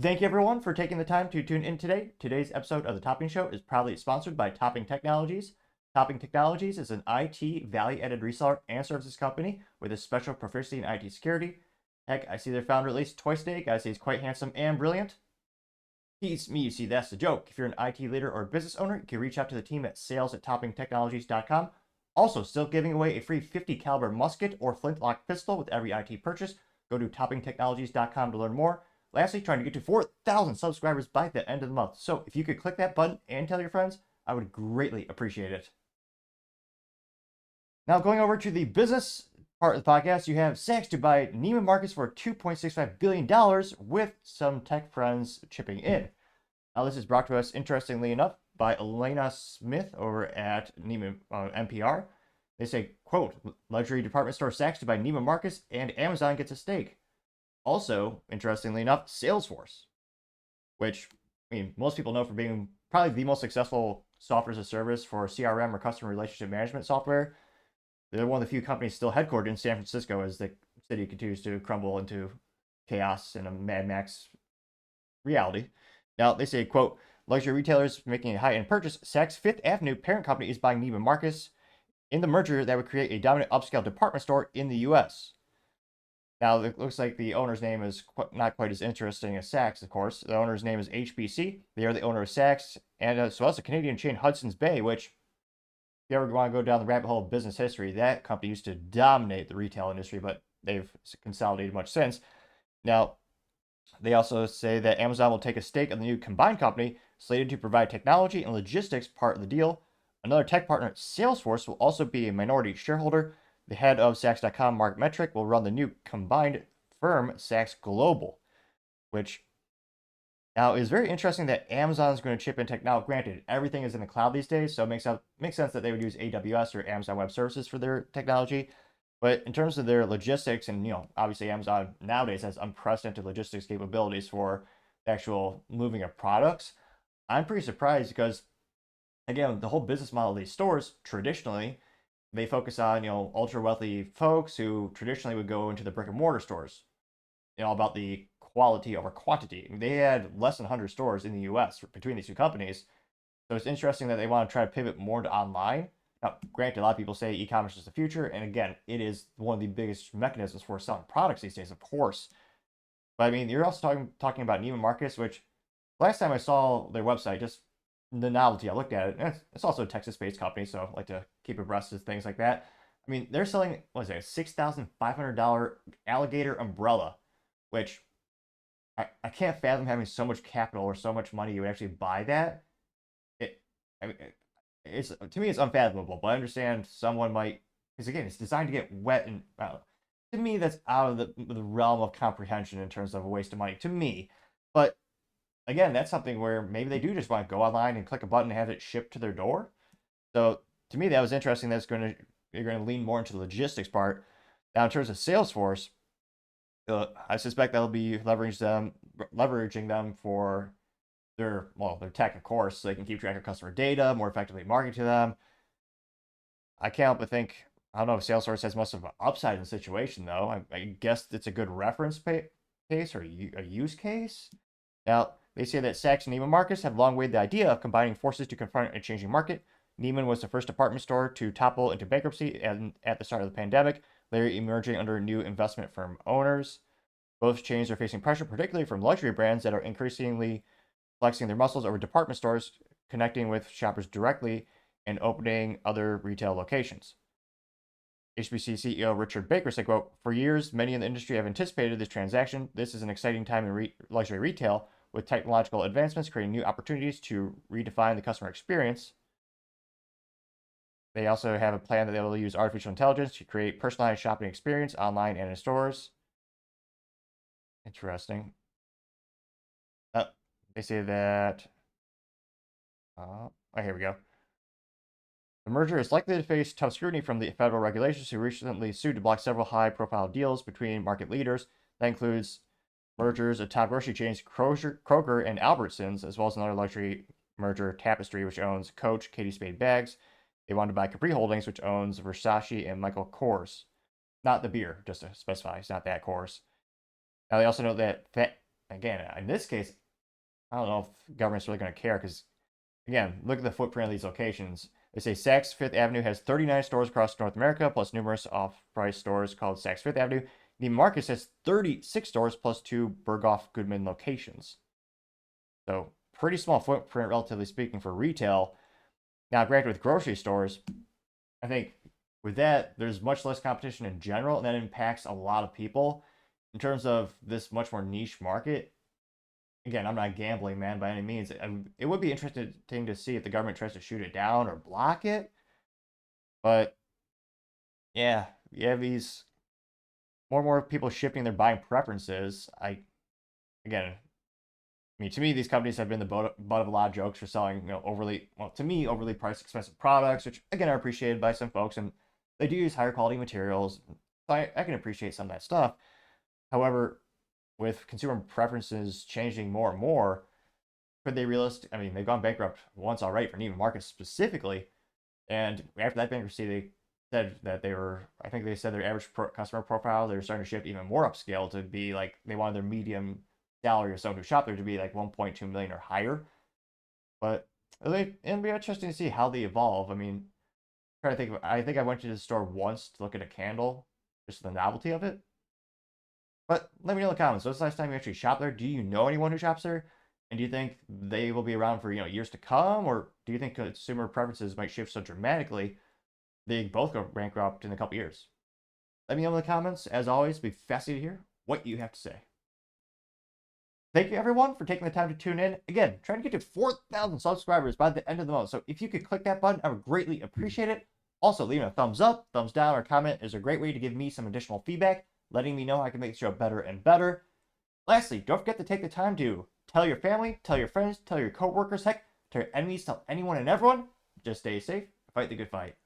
Thank you everyone for taking the time to tune in today. Today's episode of The Topping Show is proudly sponsored by Topping Technologies. Topping Technologies is an IT value-added reseller and services company with a special proficiency in IT security. Heck, I see their founder at least twice a day. Guys say he's quite handsome and brilliant. He's me, you see, that's the joke. If you're an IT leader or business owner, you can reach out to the team at sales@toppingtechnologies.com. Also, still giving away a free 50 caliber musket or flintlock pistol with every IT purchase. Go to toppingtechnologies.com to learn more. Lastly, trying to get to 4,000 subscribers by the end of the month. So if you could click that button and tell your friends, I would greatly appreciate it. Now, going over to the business part of the podcast, you have Saks to buy Neiman Marcus for $2.65 billion with some tech friends chipping in. Now, this is brought to us, interestingly enough, by Elena Smith over at Neiman NPR. They say, quote, luxury department store Saks to buy Neiman Marcus and Amazon gets a stake. Also, interestingly enough, Salesforce, which most people know for being probably the most successful software as a service for CRM or customer relationship management software. They're one of the few companies still headquartered in San Francisco as the city continues to crumble into chaos and a Mad Max reality. Now, they say, quote, luxury retailers making a high-end purchase, Saks Fifth Avenue parent company is buying Neiman Marcus in the merger that would create a dominant upscale department store in the U.S. Now, it looks like the owner's name is not quite as interesting as Saks, of course. The owner's name is HBC. They are the owner of Saks, and as well as the Canadian chain Hudson's Bay, which, if you ever want to go down the rabbit hole of business history, that company used to dominate the retail industry, but they've consolidated much since. Now, they also say that Amazon will take a stake in the new combined company, slated to provide technology and logistics part of the deal. Another tech partner, Salesforce, will also be a minority shareholder. The head of Saks.com, Mark Metrick, will run the new combined firm, Saks Global, which now is very interesting that Amazon is going to chip in tech. Now, granted, everything is in the cloud these days, so it makes sense that they would use AWS or Amazon Web Services for their technology. But in terms of their logistics, and obviously Amazon nowadays has unprecedented logistics capabilities for the actual moving of products. I'm pretty surprised because, again, the whole business model of these stores traditionally, they focus on ultra wealthy folks who traditionally would go into the brick and mortar stores, about the quality over quantity. They had less than 100 stores in the U.S. between these two companies, so it's interesting that they want to try to pivot more to online. Now, granted, a lot of people say e-commerce is the future, and again, it is one of the biggest mechanisms for selling products these days, of course. But you're also talking about Neiman Marcus, which last time I saw their website, just the novelty, I looked at it. It's also a Texas-based company, so I like to keep abreast of things like that. They're selling, what is it, a $6,500 alligator umbrella, which I can't fathom having so much capital or so much money you would actually buy that. It's to me it's unfathomable, but I understand someone might, because again, it's designed to get wet, and to me that's out of the realm of comprehension in terms of a waste of money to me. But again, that's something where maybe they do just want to go online and click a button and have it shipped to their door. So to me, that was interesting. You're going to lean more into the logistics part. Now, in terms of Salesforce, I suspect that'll be leveraging them for their tech, of course, so they can keep track of customer data, more effectively market to them. I can't help but think, I don't know if Salesforce has much of an upside in the situation, though. I guess it's a good reference case or a use case. Now, they say that Saks and Neiman Marcus have long weighed the idea of combining forces to confront a changing market. Neiman was the first department store to topple into bankruptcy at the start of the pandemic, later emerging under new investment firm owners. Both chains are facing pressure, particularly from luxury brands that are increasingly flexing their muscles over department stores, connecting with shoppers directly, and opening other retail locations. HBC CEO Richard Baker said, quote, for years, many in the industry have anticipated this transaction. This is an exciting time in luxury retail, with technological advancements creating new opportunities to redefine the customer experience. They also have a plan that they will use artificial intelligence to create personalized shopping experience online and in stores. Interesting. They say that, here we go. The merger is likely to face tough scrutiny from the federal regulators who recently sued to block several high-profile deals between market leaders. That includes mergers of top grocery chains Kroger and Albertsons, as well as another luxury merger, Tapestry, which owns Coach, Katie Spade Bags. They wanted to buy Capri Holdings, which owns Versace and Michael Kors. Not the beer, just to specify, it's not that Kors. Now, they also note that Again, in this case, I don't know if government's really going to care because, again, look at the footprint of these locations. They say Saks Fifth Avenue has 39 stores across North America, plus numerous off-price stores called Saks Fifth Avenue. Neiman Marcus has 36 stores plus 2 Berghoff Goodman locations. So pretty small footprint, relatively speaking, for retail. Now, granted, with grocery stores, I think with that, there's much less competition in general, and that impacts a lot of people. In terms of this much more niche market, again, I'm not a gambling man by any means. It would be interesting to see if the government tries to shoot it down or block it. But yeah, you have these more and more people shifting their buying preferences. Again, I mean, to me, these companies have been the butt of a lot of jokes for selling, overly priced, expensive products, which again are appreciated by some folks, and they do use higher quality materials. So I can appreciate some of that stuff. However, with consumer preferences changing more and more, could they I mean, they've gone bankrupt once already for Neiman Marcus specifically, and after that bankruptcy, they said that I think they said their average customer profile, they were starting to shift even more upscale to be like, they wanted their medium salary or someone who shopped there to be like 1.2 million or higher. But it'll be interesting to see how they evolve. I mean, trying to think I think I went to the store once to look at a candle, just the novelty of it. But let me know in the comments. When's the last time you actually shopped there? Do you know anyone who shops there? And do you think they will be around for years to come? Or do you think consumer preferences might shift so dramatically they both go bankrupt in a couple years? Let me know in the comments. As always, be fascinated to hear what you have to say. Thank you, everyone, for taking the time to tune in. Again, trying to get to 4,000 subscribers by the end of the month. So if you could click that button, I would greatly appreciate it. Also, leaving a thumbs up, thumbs down, or comment is a great way to give me some additional feedback, letting me know how I can make the show better and better. Lastly, don't forget to take the time to tell your family, tell your friends, tell your coworkers, heck, tell your enemies, tell anyone and everyone. Just stay safe, fight the good fight.